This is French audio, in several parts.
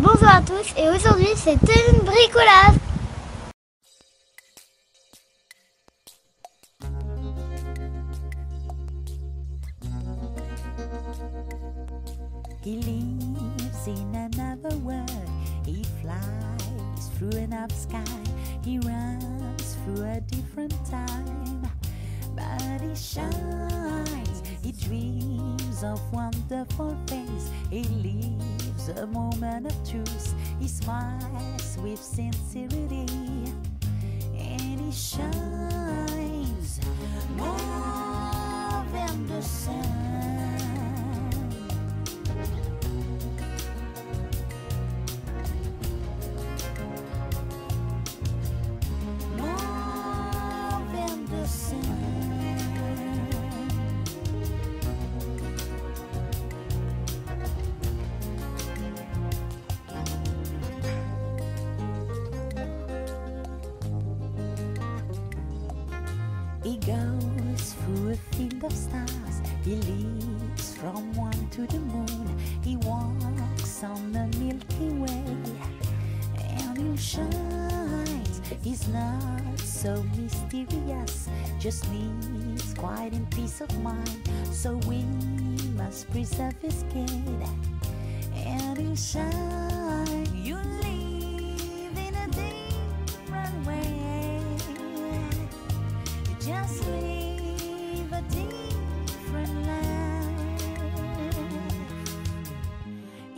Bonjour à tous et aujourd'hui c'est une bricolage. He lives in another world. He flies through another sky. He runs through a different time. But he shines. He dreams of wonderful things. He lives a moment of truth. He smiles with sincerity. And he shines more than the sun. He goes through a field of stars. He leaps from one to the moon. He walks on the Milky Way, and he shines. He's not so mysterious, just needs quiet and peace of mind. So we must preserve his kid, and he shines. You live in a different way. Just live a different life.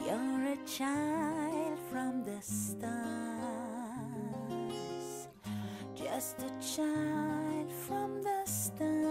You're a child from the stars, just a child from the stars.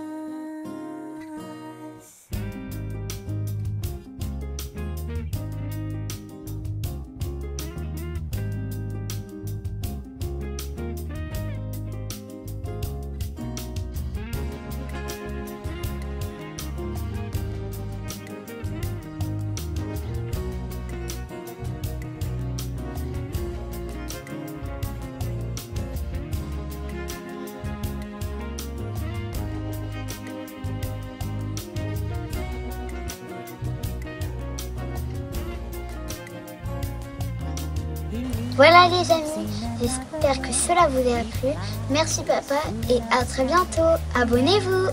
Voilà les amis, j'espère que cela vous a plu. Merci papa et à très bientôt. Abonnez-vous.